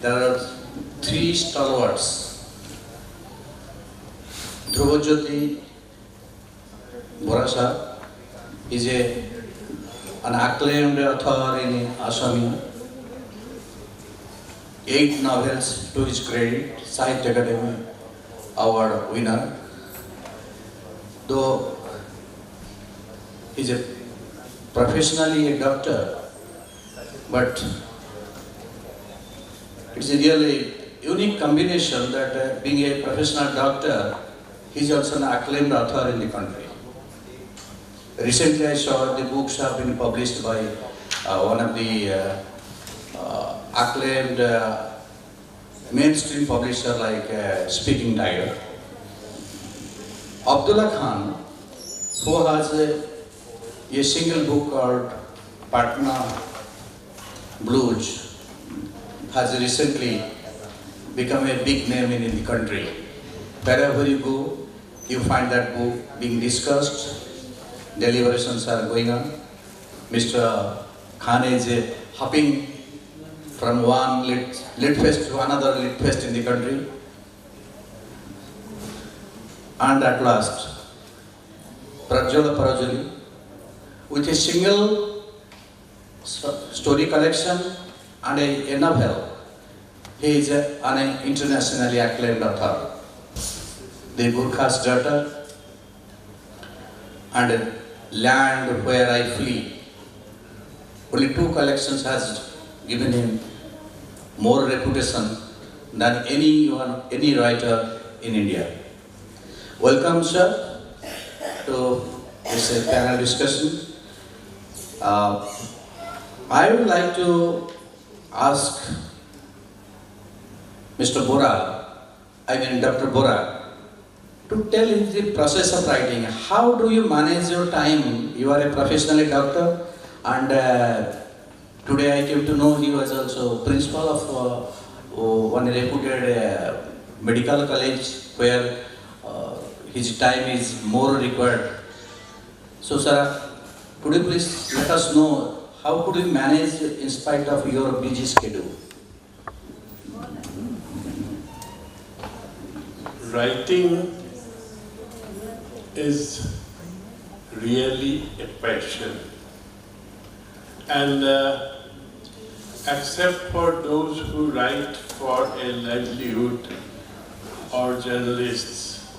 there are three stalwarts. Dhruvajyoti Borasa is an acclaimed author in Assami. 8 novels to his credit, Sahitya Academy Award winner. Though he is professionally a doctor, but it's a really unique combination that being a professional doctor, he is also an acclaimed author in the country. Recently I saw the books have been published by one of the acclaimed mainstream publisher like Speaking Tiger. Abdullah Khan, who has a single book called Patna Blues, has recently become a big name in the country. Wherever you go, you find that book being discussed, deliberations are going on. Mr. Khan is hopping from one lit fest to another lit fest in the country. And at last, Prajwala Parajali, with a single story collection and a novel, he is an internationally acclaimed author. The Gurkha's Daughter and Land Where I Flee. Only 2 collections has given him more reputation than any writer in India. Welcome, sir, to this panel discussion. I would like to ask Mr. Dr. Bora, to tell in the process of writing, how do you manage your time? You are a professional doctor, and today I came to know he was also principal of one reputed medical college where his time is more required. So, sir, could you please let us know how could you manage in spite of your busy schedule? Writing is really a passion, and except for those who write for a livelihood or journalists,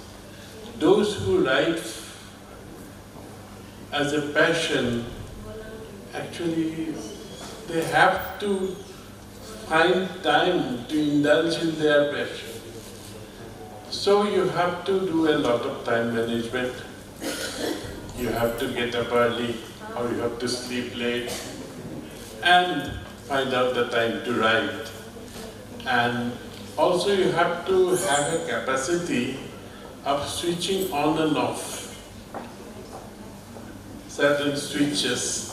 those who write as a passion, actually they have to find time to indulge in their passion. So you have to do a lot of time management. You have to get up early or you have to sleep late and find out the time to write. And also you have to have a capacity of switching on and off certain switches.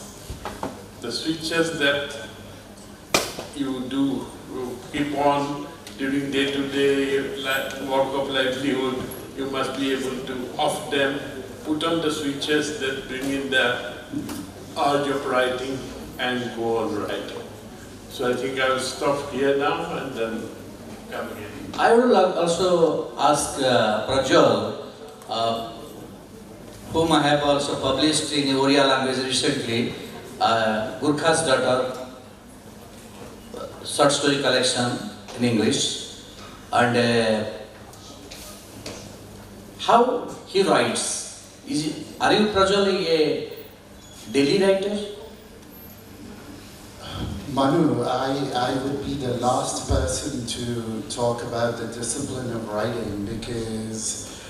The switches that you do keep on during day-to-day work of livelihood, you must be able to off them, put on the switches that bring in the urge of writing and go on writing. So I think I will stop here now and then come again. I would also ask Prajwal, whom I have also published in Oriya language recently, Gurkha's Daughter, short story collection in English, and how he writes. Are you Prajwal a daily writer? Manu, I would be the last person to talk about the discipline of writing because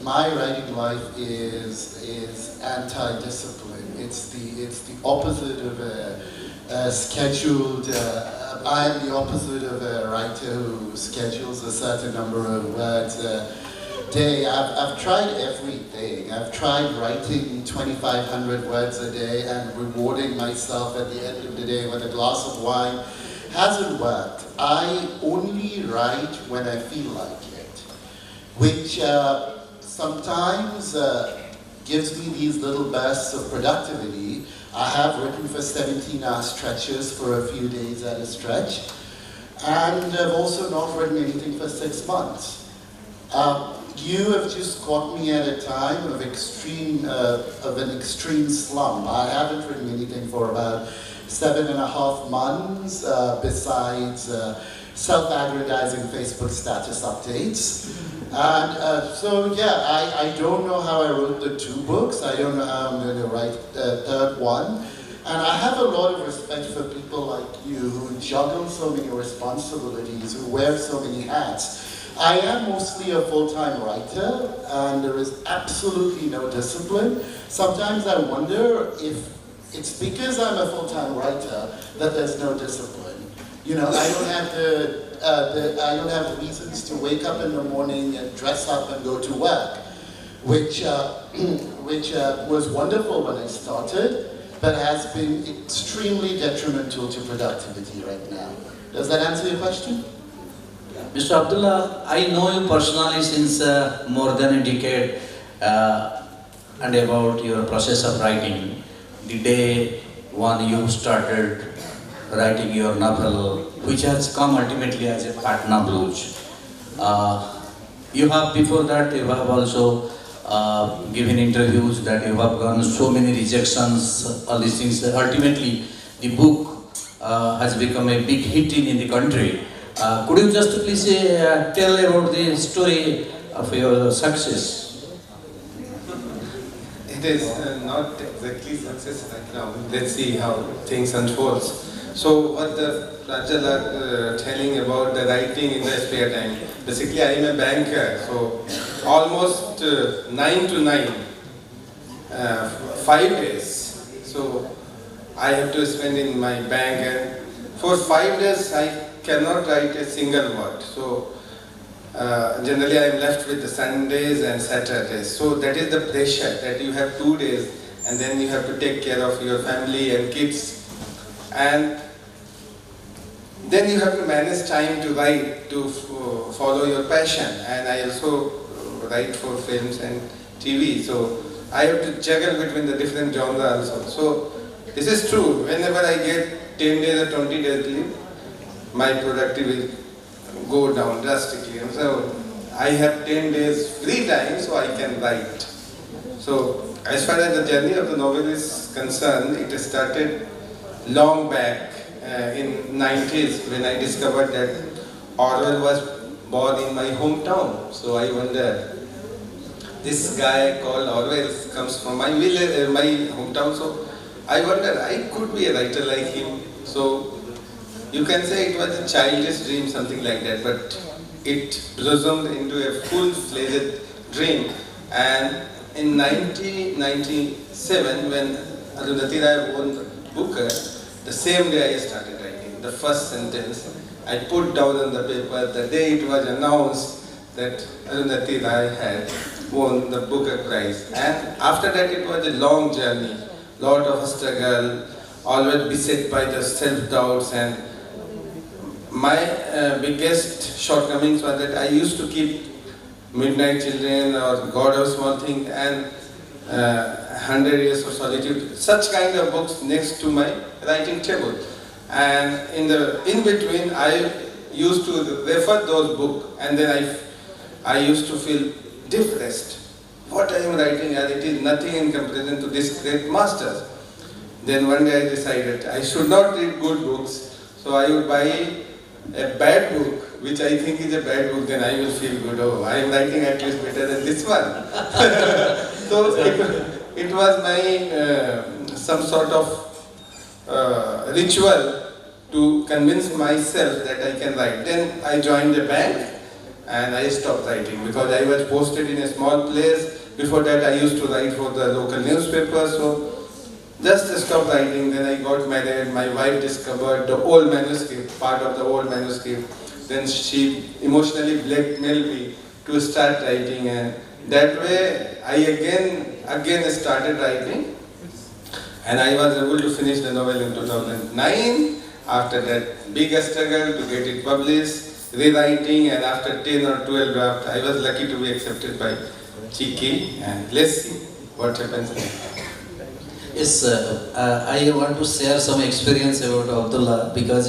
my writing life is anti-discipline. It's the opposite of a scheduled. I am the opposite of a writer who schedules a certain number of words a day. I've tried everything. I've tried writing 2,500 words a day and rewarding myself at the end of the day with a glass of wine. Hasn't worked. I only write when I feel like it, which sometimes gives me these little bursts of productivity. I have written for 17-hour stretches for a few days at a stretch. and I've also not written anything for 6 months. You have just caught me at a time of an extreme slump. I haven't written anything for about 7.5 months, besides self-aggrandizing Facebook status updates. And so yeah, I don't know how I wrote the 2 books. I don't know how I'm going to write the 3rd one. And I have a lot of respect for people like you who juggle so many responsibilities, who wear so many hats. I am mostly a full-time writer, and there is absolutely no discipline. Sometimes I wonder if it's because I'm a full-time writer that there's no discipline. You know, I don't have I don't have the reasons to wake up in the morning and dress up and go to work, which was wonderful when I started, but has been extremely detrimental to productivity right now. Does that answer your question? Mr. Abdullah, I know you personally since more than a decade and about your process of writing. The day when you started writing your novel, which has come ultimately as a Patna Blues. You have before that, you have also given interviews that you have gotten so many rejections, all these things. Ultimately, the book has become a big hit in the country. Could you just please tell about the story of your success? It is not exactly success right now. Let's see how things unfolds. So what the Rajal are telling about the writing in the spare time. Basically, I am a banker, so almost 9 to 9, 5 days. So I have to spend in my bank, and for 5 days I cannot write a single word. So generally I am left with the Sundays and Saturdays. So that is the pressure that you have 2 days and then you have to take care of your family and kids. And then you have to manage time to write, to follow your passion. And I also write for films and TV. So I have to juggle between the different genres also. So this is true. Whenever I get 10 days or 20 days leave, my productivity will go down drastically. And so I have 10 days free time so I can write. So as far as the journey of the novel is concerned, it started long back in 90s when I discovered that Orwell was born in my hometown. So I wonder, this guy called Orwell comes from my village, my hometown. So I wonder, I could be a writer like him. So you can say it was a childish dream, something like that, but it blossomed into a full-fledged dream. And in 1997, when Arundhati Roy won Booker, the same day I started writing. The first sentence I put down on the paper the day it was announced that Arundhati Roy had won the Booker Prize. And after that it was a long journey, lot of struggle, always beset by the self-doubts, and my biggest shortcomings was that I used to keep Midnight Children or God of Small Things and 100 Years of Solitude, such kind of books next to my writing table. And in between I used to refer those books, and then I used to feel depressed. What I am writing, and it is nothing in comparison to these great masters. Then one day I decided I should not read good books, so I would buy a bad book, which I think is a bad book, then I will feel good. Oh, I am writing at least better than this one. So it was my some sort of ritual to convince myself that I can write. Then I joined the bank and I stopped writing because I was posted in a small place. Before that I used to write for the local newspaper. So just stopped writing. Then I got married. My wife discovered the old manuscript, part of the old manuscript. Then she emotionally blackmailed me to start writing, and that way I again started writing. And I was able to finish the novel in 2009. After that big struggle to get it published, rewriting, and after 10 or 12 drafts, I was lucky to be accepted by Chiki, and let's see what happens next. Yes, I want to share some experience about Abdullah because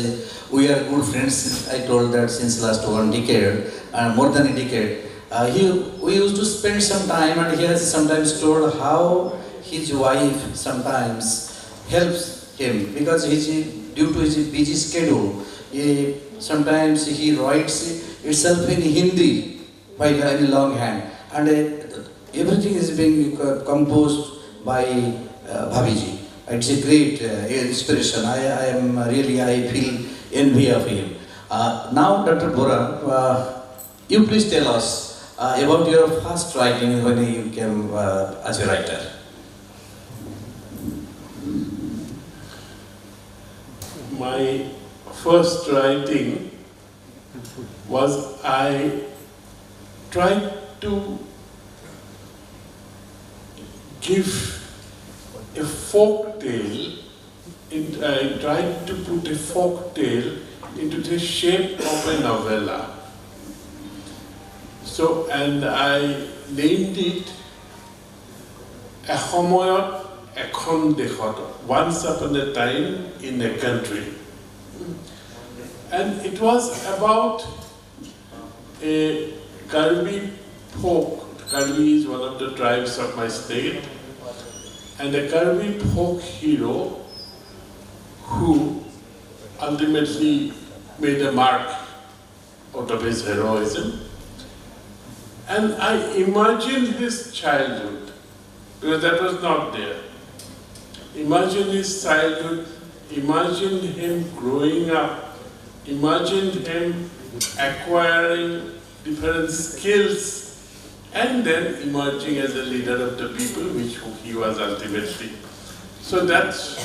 we are good friends. I told that since last 1 decade, more than a decade. We used to spend some time, and he has sometimes told how his wife sometimes helps him because due to his busy schedule. Sometimes he writes itself in Hindi by a long hand, and everything is being composed by Bhabiji. It's a great inspiration. I feel envy of him. Now, Dr. Bora, you please tell us about your first writing when you came as a writer. My first writing was I tried to give a folk tale, I tried to put a folk tale into the shape of a novella. So, and I named it Ehomoyot Ekhon Deshot, Once Upon a Time in a Country. And it was about a Karbi folk. Karbi is one of the tribes of my state. And a Karbi folk hero who ultimately made a mark out of his heroism. And I imagined his childhood, because that was not there. Imagine his childhood, imagine him growing up, imagine him acquiring different skills, and then emerging as a leader of the people, which he was ultimately. So that's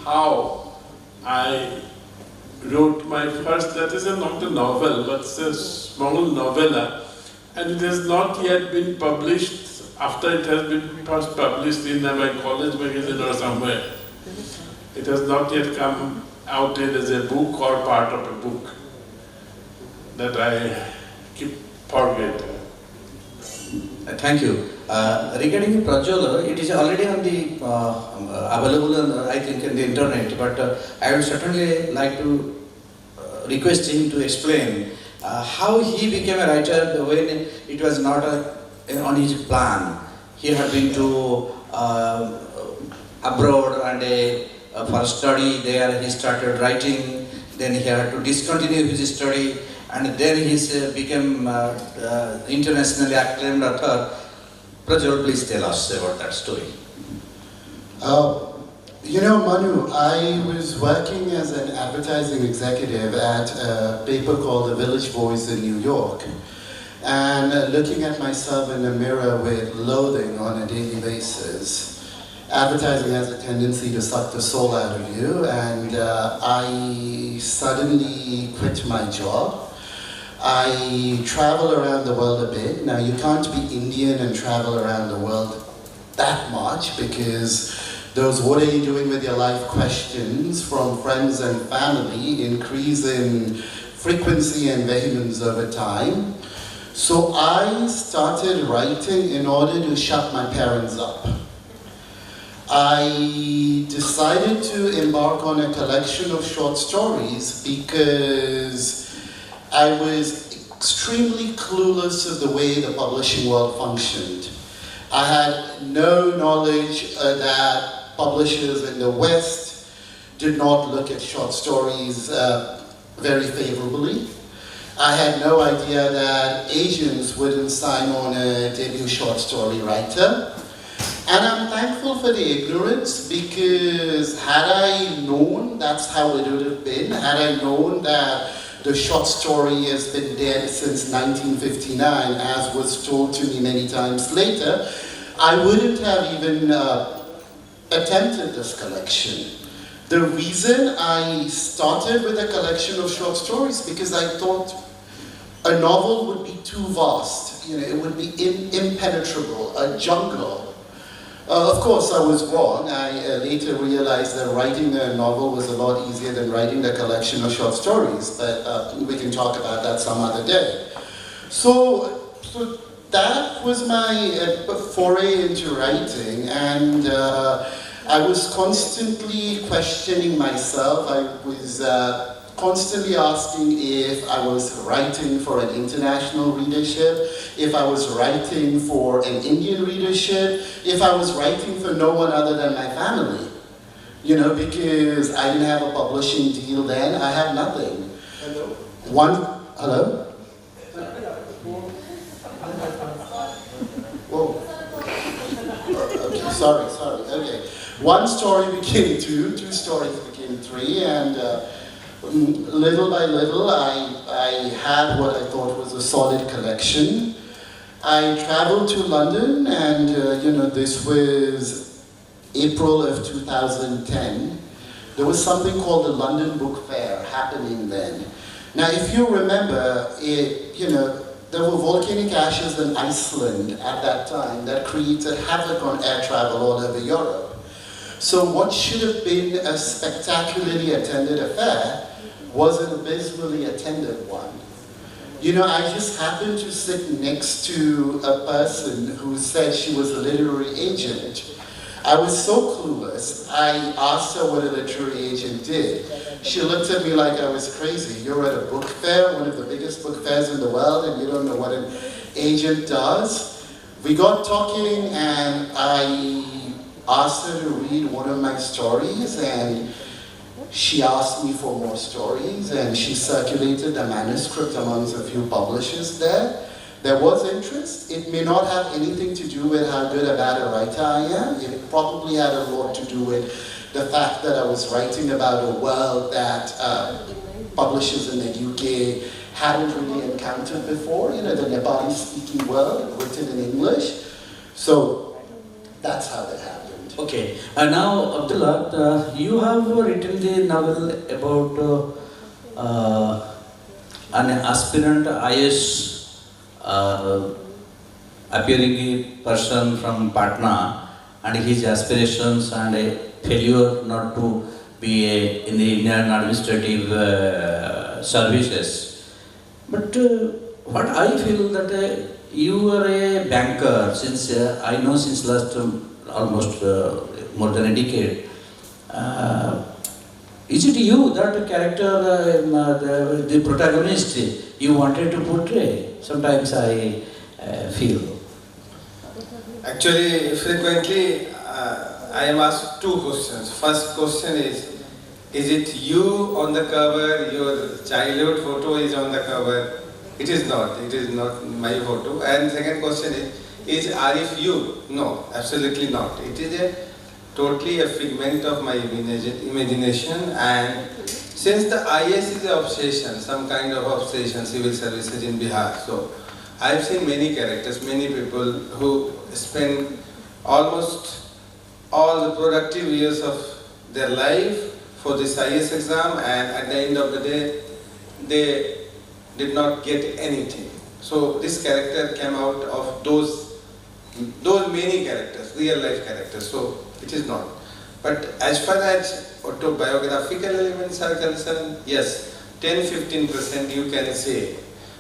how I wrote my first, that is not a novel, but it's a small novella, and it has not yet been published. After it has been first published in my college magazine or somewhere, it has not yet come out as a book or part of a book that I keep forgetting. Thank you. Regarding Prajwala, it is already on the available, I think, in the internet. But I would certainly like to request him to explain how he became a writer when it was not on his plan. He had been to abroad and for study there. He started writing. Then he had to discontinue his study. And then he became internationally acclaimed author. Prajwal, please tell us about that story. You know, Manu, I was working as an advertising executive at a paper called The Village Voice in New York, and looking at myself in the mirror with loathing on a daily basis. Advertising has a tendency to suck the soul out of you, and I suddenly quit my job. I travel around the world a bit. Now, you can't be Indian and travel around the world that much, because those "what are you doing with your life" questions from friends and family increase in frequency and vehemence over time. So I started writing in order to shut my parents up. I decided to embark on a collection of short stories because I was extremely clueless of the way the publishing world functioned. I had no knowledge that publishers in the West did not look at short stories very favorably. I had no idea that Asians wouldn't sign on a debut short story writer. And I'm thankful for the ignorance, because had I known that's how it would have been, had I known that the short story has been dead since 1959, as was told to me many times later, I wouldn't have even attempted this collection. The reason I started with a collection of short stories because I thought a novel would be too vast. You know, it would be impenetrable, a jungle. Of course, I was wrong. I later realized that writing a novel was a lot easier than writing a collection of short stories, but we can talk about that some other day. So that was my foray into writing, and I was constantly questioning myself. I was constantly asking if I was writing for an international readership, if I was writing for an Indian readership, if I was writing for no one other than my family. You know, because I didn't have a publishing deal then, I had nothing. Hello? Whoa. Okay, sorry, okay. One story became two stories became three, and little by little I had what I thought was a solid collection. I traveled to London, and this was April of 2010. There was something called the London Book Fair happening then. Now, if you remember, there were volcanic ashes in Iceland at that time that created havoc on air travel all over Europe. So what should have been a spectacularly attended affair was an abysmally attended one. I just happened to sit next to a person who said she was a literary agent. I was so clueless, I asked her what a literary agent did. She looked at me like I was crazy. You're at a book fair, one of the biggest book fairs in the world, and you don't know what an agent does? We got talking, and I asked her to read one of my stories, and she asked me for more stories, and she circulated the manuscript amongst a few publishers there. There was interest. It may not have anything to do with how good or bad a writer I am. It probably had a lot to do with the fact that I was writing about a world that publishers in the UK hadn't really encountered before, the Nepali-speaking world, written in English. So that's how it happened. Okay, and now Abdullah, you have written the novel about an aspirant IS appearing a person from Patna and his aspirations and a failure not to be in the Indian administrative services. But what I feel that you are a banker since I know since last almost more than a decade. Is it you that character, the protagonist you wanted to portray? Sometimes I feel. Actually, frequently I am asked two questions. First question is it you on the cover? Your childhood photo is on the cover. It is not my photo. And second question is Arif you? No, absolutely not. It is totally a figment of my imagination, and since the IS is an obsession, some kind of obsession, civil services in Bihar, so I've seen many characters, many people who spend almost all the productive years of their life for this IS exam, and at the end of the day, they did not get anything. So this character came out of those many characters, real life characters. So it is not. But as far as autobiographical elements are concerned, yes, 10-15% you can say.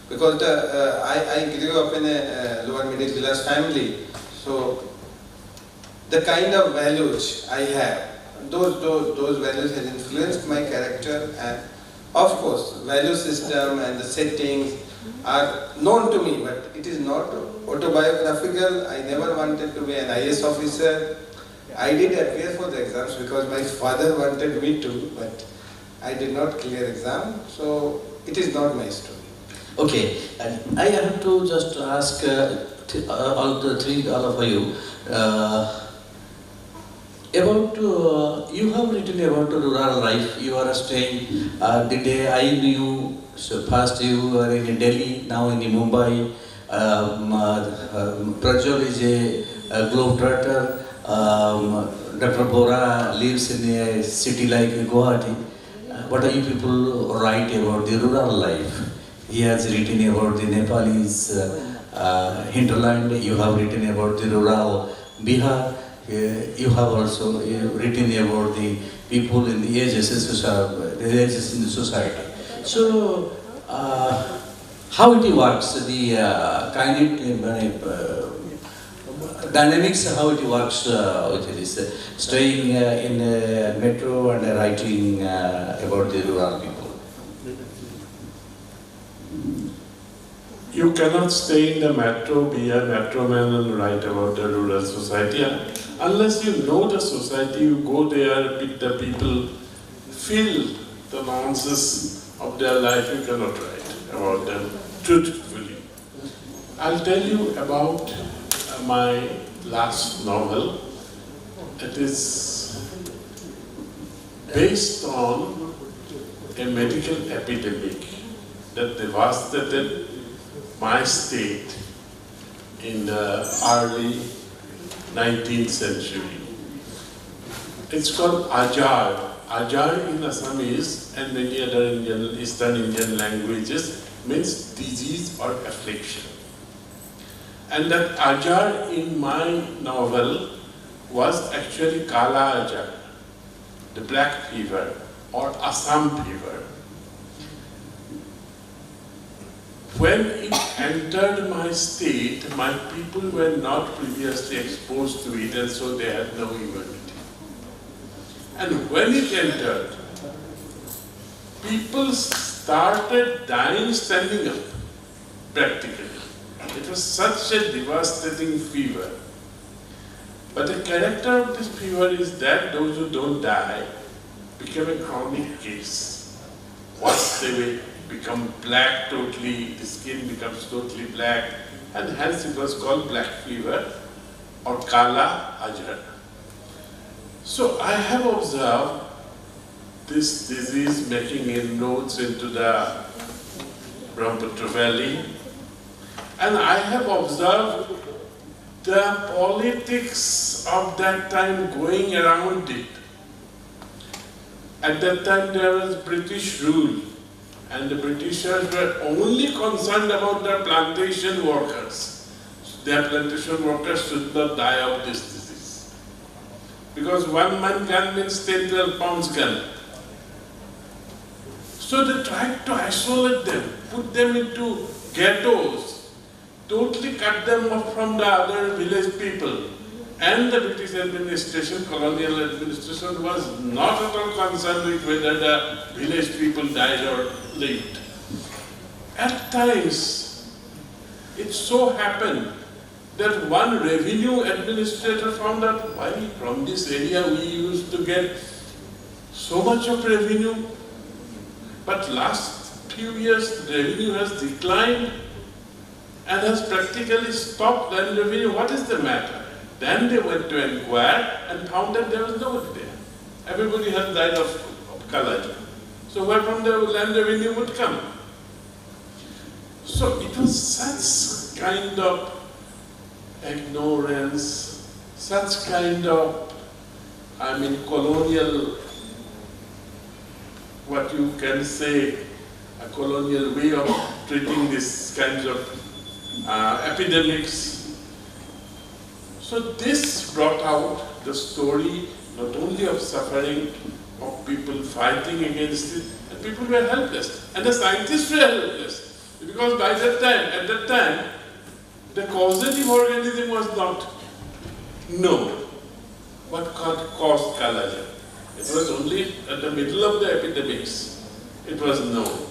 Because I grew up in a lower middle class family, so the kind of values I have, those values have influenced my character, and of course, value system and the settings are known to me, but it is not autobiographical. I never wanted to be an IS officer. I did appear for the exams because my father wanted me to, but I did not clear exam, so it is not my story. Okay, I have to just ask all of you about you have written about rural life. You are staying the day I knew you. So first you were in Delhi, now in Mumbai. Prajwal is a globetrotter. Dr. Bora lives in a city like Guwahati. What are you people write about the rural life? He has written about the Nepalese hinterland. You have written about the rural Bihar. You have also written about the people in the ages in the society. So, how it works? The dynamics, how it works with this, staying in metro and writing about the rural people. You cannot stay in the metro, be a metro man and write about the rural society. Unless you know the society, you go there, meet the people, feel the nuances of their life, you cannot write about them truthfully. I'll tell you about my last novel. It is based on a medical epidemic that devastated my state in the early 19th century. It's called Ajar. Ajar in Assamese and many other Eastern Indian languages means disease or affliction. And that Ajar in my novel was actually Kala Ajar, the black fever or Assam fever. When it entered my state, my people were not previously exposed to it, and so they had no immunity. And when it entered, people started dying standing up, practically. It was such a devastating fever. But the character of this fever is that those who don't die become a chronic case. Once they will become black totally, the skin becomes totally black, and hence it was called black fever or Kala Ajar. So I have observed this disease making inroads into the Brahmaputra Valley, and I have observed the politics of that time going around it. At that time there was British rule, and the Britishers were only concerned about their plantation workers. Their plantation workers should not die of this disease. Because 1 man gun means 10-12 pounds gun. So they tried to isolate them, put them into ghettos, totally cut them off from the other village people. And the British administration, colonial administration, was not at all concerned with whether the village people died or lived. At times, it so happened that one revenue administrator found out, why from this area we used to get so much of revenue, but last few years revenue has declined and has practically stopped land revenue. What is the matter? Then they went to inquire and found that there was nobody there. Everybody had died of Kala. So where from the land revenue would come? So it was such kind of ignorance, such kind of, colonial, what you can say, a colonial way of treating these kinds of epidemics. So this brought out the story not only of suffering, of people fighting against it, and people were helpless. And the scientists were helpless. Because by that time, at that time, the causative organism was not known. What caused Kala-Ajar? It was only at the middle of the epidemics. It was known.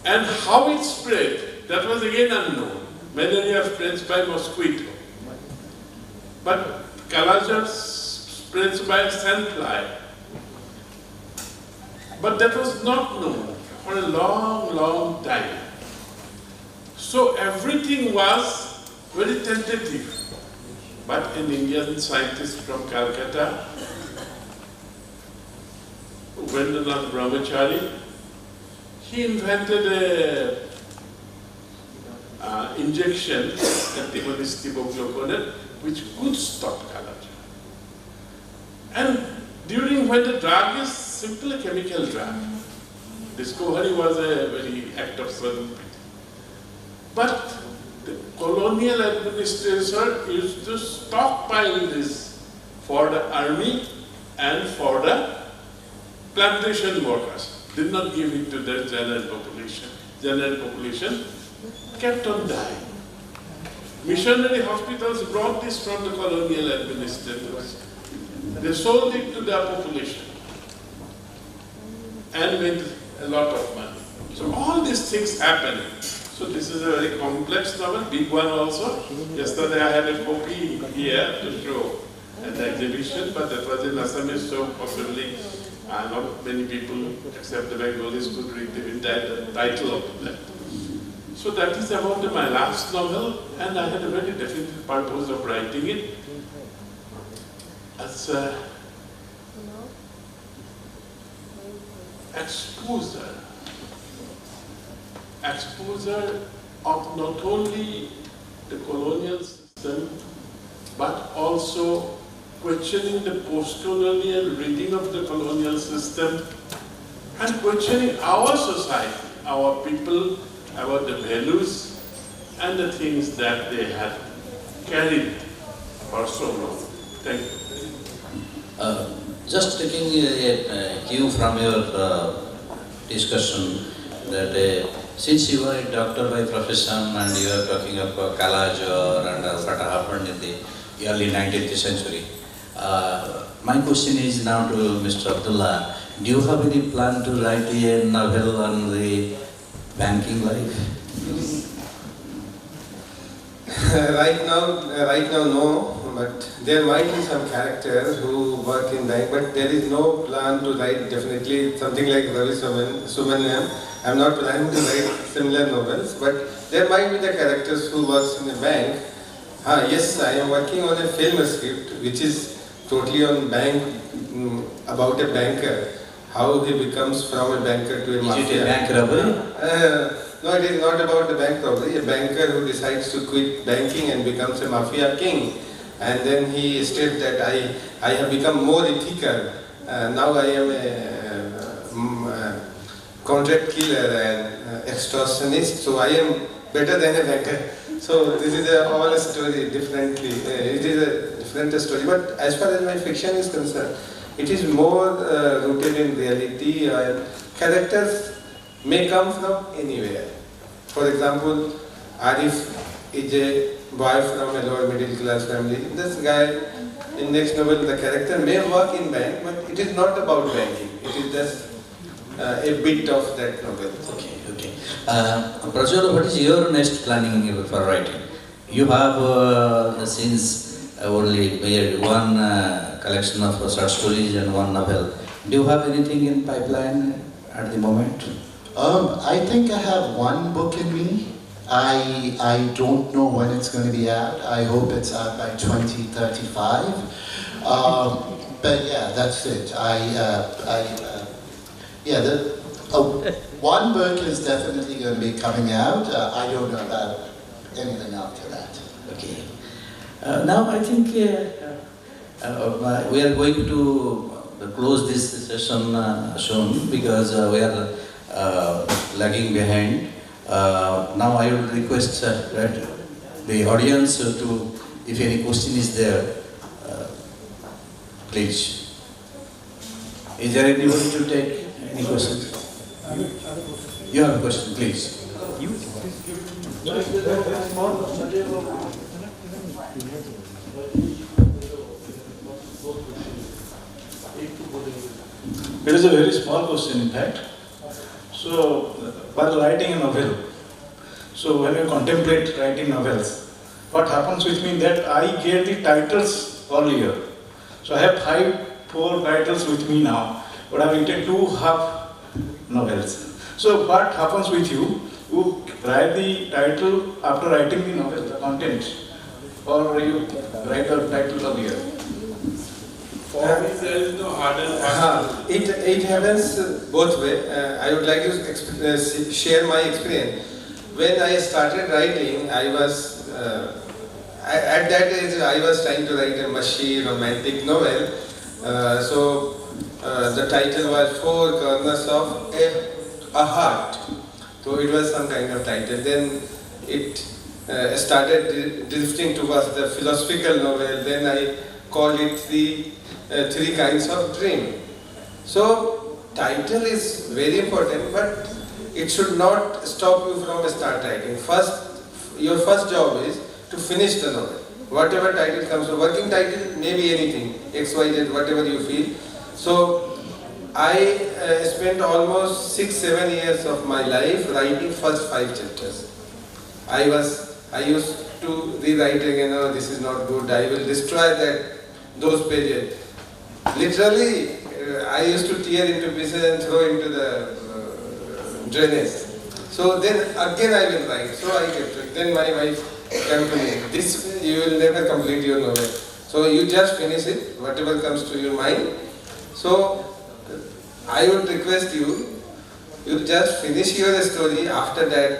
And how it spread, that was again unknown. Malaria spreads by mosquito. But Kala-Ajar spreads by sandfly. But that was not known for a long, long time. So everything was very tentative. But an Indian scientist from Calcutta, Vendranath Brahmachari, he invented a injection, antagonist tibogluconate, which could stop Kala-Ajar. And during when the drug is simply a chemical drug, discovery was a very act of serendipity. But the colonial administration used to stockpile this for the army and for the plantation workers. Did not give it to the general population. General population kept on dying. Missionary hospitals brought this from the colonial administrators. They sold it to their population and made a lot of money. So all these things happen. So this is a very complex novel, big one also. Yesterday I had a copy here to show at the exhibition, but that was in Assamese, so possibly not many people except the Bengalis could read the title of that. So that is about my last novel, and I had a very definite purpose of writing it as a exposure of not only the colonial system, but also questioning the post-colonial reading of the colonial system and questioning our society, our people, about the values and the things that they had carried for so long. Thank you. Just taking a cue from your discussion that since you are a doctor by profession and you are talking about Kalajor and what happened in the early 19th century, my question is now to Mr. Abdullah. Do you have any plan to write a novel on the banking life? Right now, no. But there might be some characters who work in bank, but there is no plan to write definitely something like Ravi Subramanian. I'm not planning to write similar novels, but there might be the characters who works in a bank. Yes, I am working on a film script which is totally on bank, about a banker, how he becomes from a banker to a mafia. Is it a bank robbery? No, it is not about the bank robbery. A banker who decides to quit banking and becomes a mafia king. And then he stated that I have become more ethical. Now I am a contract killer and extortionist, so I am better than a banker. So this is all a story differently. It is a different story. But as far as my fiction is concerned, it is more rooted in reality. Characters may come from anywhere. For example, Arif is a boy from a lower middle class family. This guy, in next novel, the character may work in bank, but it is not about banking. It is just a bit of that novel. Okay. Prajwal, what is your next planning for writing? You have since only made one collection of short stories and one novel. Do you have anything in pipeline at the moment? I think I have one book in me. I don't know when it's going to be out. I hope it's out by 2035. But yeah, that's it. One book is definitely going to be coming out. I don't know about anything after that. Okay. Now I think we are going to close this session soon because we are lagging behind. Now I would request that the audience to, if any question is there, please. Is there anybody to take any question? You have a question, please. It is a very small question, in fact. So, while writing a novel, so when you contemplate writing novels, what happens with me that I get the titles earlier. So I have four titles with me now, but I've written 2 half novels. So what happens with you? You write the title after writing the novel, the content, or you write the title earlier? For me, there is no hard and fast. It happens both ways. I would like to share my experience. When I started writing, I was at that age I was trying to write a mushy romantic novel. So the title was Four Corners of a Heart. So it was some kind of title. Then it started drifting towards the philosophical novel. Then I called it the 3 Kinds of Dream. So title is very important, but it should not stop you from start writing. Your first job is to finish the novel. Whatever title comes, so working title may be anything, X, Y, Z, whatever you feel. So I spent almost 6-7 years of my life writing first 5 chapters. I used to rewrite again, oh, this is not good, I will destroy those pages. Literally, I used to tear into pieces and throw into the drainage. So then again I will write. So I kept it. Then my wife came to me, this you will never complete your novel. So you just finish it, whatever comes to your mind. So I would request you, you just finish your story. After that,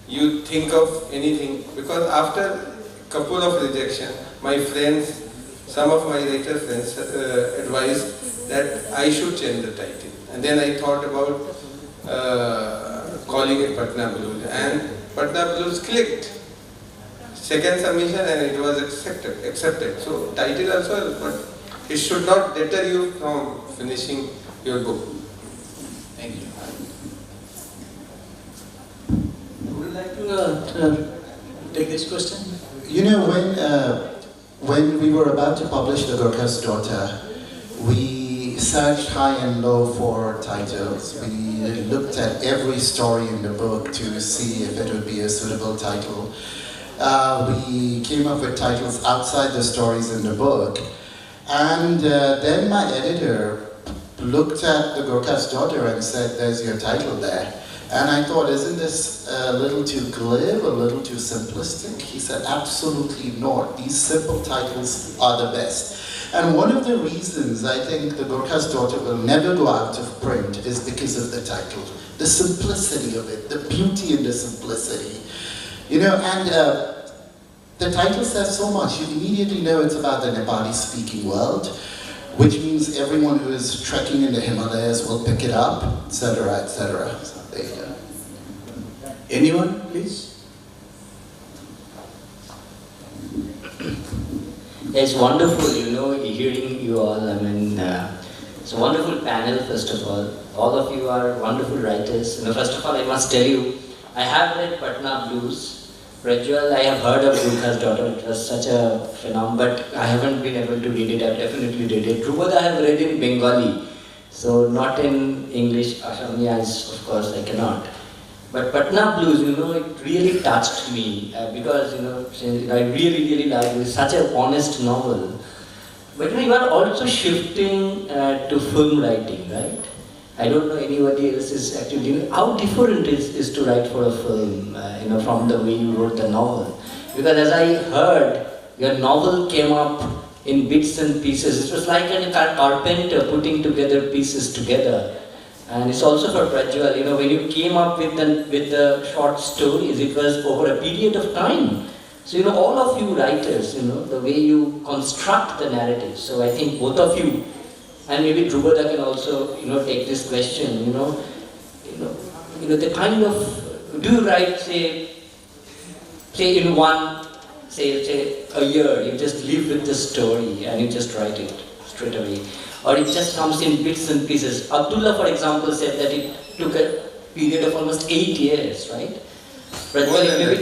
you think of anything. Because after a couple of rejection, my friends, some of my writer friends advised that I should change the title. And then I thought about calling it Patna Blues, and Patna Blues clicked. Second submission and it was accepted. So title also, but it should not deter you from finishing your book. Thank you. Would you like to take this question? You know, when we were about to publish The Gurkha's Daughter, we searched high and low for titles. We looked at every story in the book to see if it would be a suitable title. We came up with titles outside the stories in the book. And then my editor looked at The Gurkha's Daughter and said, there's your title there. And I thought, isn't this a little too glib, a little too simplistic? He said, absolutely not. These simple titles are the best. And one of the reasons I think The Gurkha's Daughter will never go out of print is because of the title. The simplicity of it, the beauty in the simplicity. You know, and the title says so much. You immediately know it's about the Nepali-speaking world, which means everyone who is trekking in the Himalayas will pick it up, etc., etc. So there you go. Anyone, please? It's wonderful, you know, hearing you all. I mean, it's a wonderful panel, first of all. All of you are wonderful writers. You know, first of all, I must tell you, I have read Patna Blues. Prajwal, I have heard of Gurkha's Daughter. It was such a phenomenon, but I haven't been able to read it. I've definitely read it. Drupad I have read in Bengali, so not in English. Assamese, of course, I cannot. But Patna Blues, you know, it really touched me because, you know, I really like it. It's such an honest novel. But you know, you are also shifting to film writing, right? I don't know anybody else is actually, how different it is to write for a film, you know, from the way you wrote the novel. Because as I heard, your novel came up in bits and pieces. It was like a carpenter putting together pieces together. And it's also for Prajwal, you know, when you came up with the short stories, it was over a period of time. So, you know, all of you writers, you know, the way you construct the narrative. So I think both of you, and maybe Drupad can also, you know, take this question, you know, the kind of, do you write, say in one, say a year, you just live with the story and you just write it straight away. Or it just comes in bits and pieces. Abdullah, for example, said that it took a period of almost 8 years, right?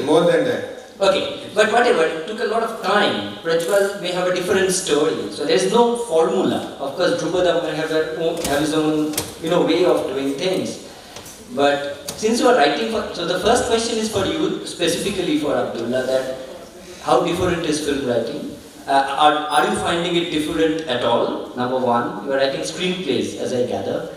More than that. Okay, but whatever, it took a lot of time. Prajwal may have a different story, so there is no formula. Of course, Drupad may have his own, you know, way of doing things. But since you are writing for, so the first question is for you, specifically for Abdullah, that how different is film writing? Are you finding it different at all? Number one, you are writing screenplays, as I gather.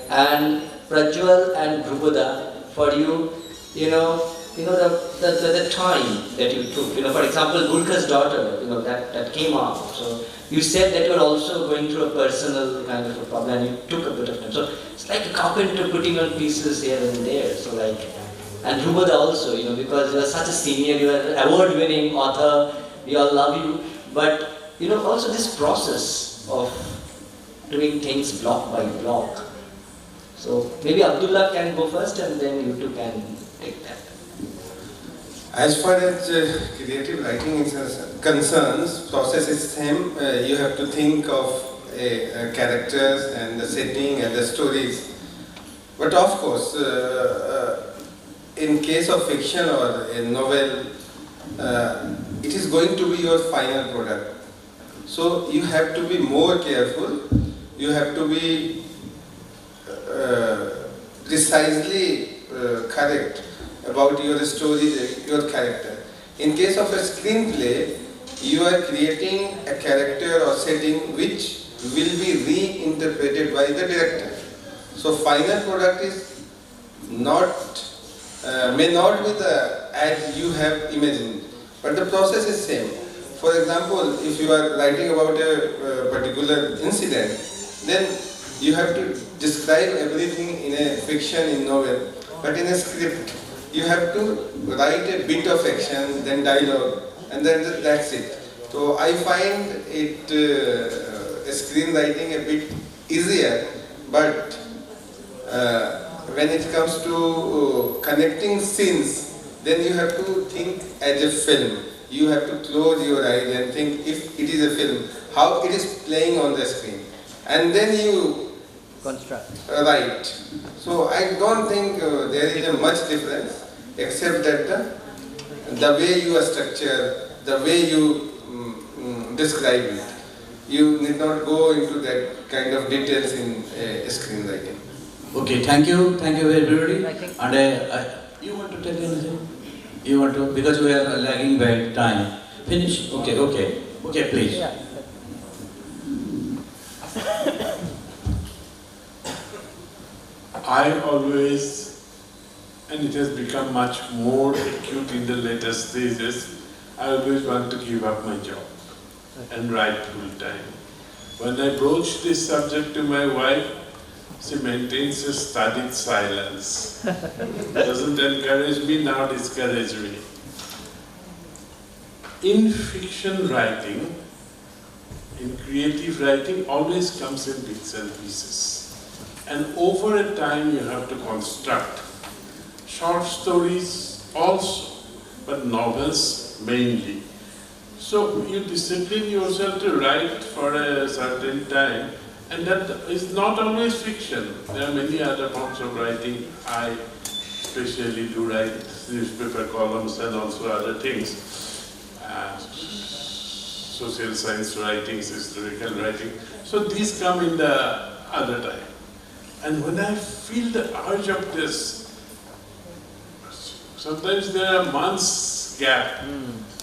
And Prajwal and Drupad, for you, you know, the time that you took, you know, for example, Gurkha's Daughter, you know, that came out. So you said that you were also going through a personal kind of a problem and you took a bit of time. So it's like a carpenter putting on pieces here and there. So like, and Drupad also, you know, because you are such a senior, you are an award-winning author, we all love you. But, you know, also this process of doing things block by block. So maybe Abdullah can go first and then you two can take that. As far as creative writing is concerns, process is same. You have to think of characters and the setting and the stories. But of course, in case of fiction or a novel, it is going to be your final product. So you have to be more careful, you have to be precisely correct about your story, your character. In case of a screenplay, you are creating a character or setting which will be reinterpreted by the director. So final product is not, may not be as you have imagined, but the process is same. For example, if you are writing about a particular incident, then you have to describe everything in a fiction, in novel, but in a script, you have to write a bit of action, then dialogue, and then that's it. So I find it screenwriting a bit easier, but when it comes to connecting scenes, then you have to think as a film. You have to close your eyes and think if it is a film, how it is playing on the screen. And then you write. So I don't think there is a much difference, except that the way you are structured, the way you describe it. You need not go into that kind of details in screenwriting. Okay, thank you everybody. And you want to tell anything? You want to, because we are lagging by time. Finish? Okay, please. Yeah. I always, and it has become much more acute in the later stages, I always want to give up my job and write full time. When I broach this subject to my wife, she maintains a studied silence. Doesn't encourage me, now discourage me. In fiction writing, in creative writing, always comes in bits and pieces. And over a time you have to construct. Short stories also, but novels mainly. So you discipline yourself to write for a certain time, and that is not always fiction. There are many other forms of writing. I especially do write newspaper columns and also other things. Social science writings, historical writing. So these come in the other time. And when I feel the urge of this, sometimes there are months gap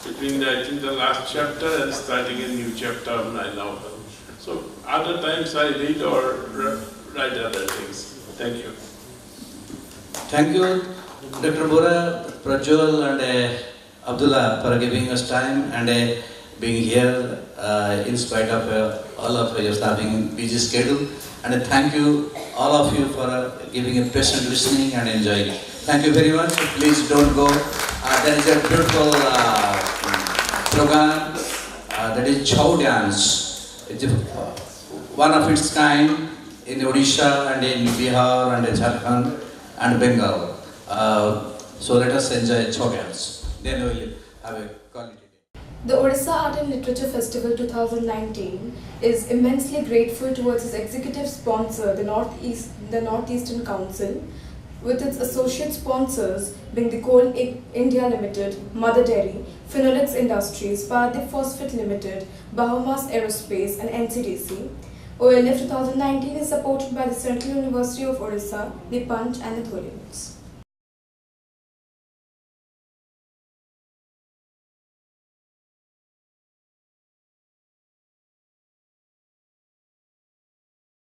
between writing the last chapter and starting a new chapter of my novel. So other times I read or write other things. Thank you. Thank you, Dr. Bora, Prajwal and Abdullah for giving us time and being here in spite of all of your staffing busy schedule. And thank you all of you for giving a patient listening and enjoying. Thank you very much. Please don't go. There is a beautiful program that is Chow Dance. It's one of its kind in Odisha and in Bihar and Jharkhand and Bengal. So let us enjoy Chow Dance. Then we will have a quality. The Odisha Art and Literature Festival 2019 is immensely grateful towards its executive sponsor, the Northeastern Council, with its associate sponsors being the Coal India Limited, Mother Dairy, Phenolics Industries, Paradip Phosphate Limited, Bahamas Aerospace and NCDC. OLF 2019 is supported by the Central University of Odisha, the Punch and the Tholians.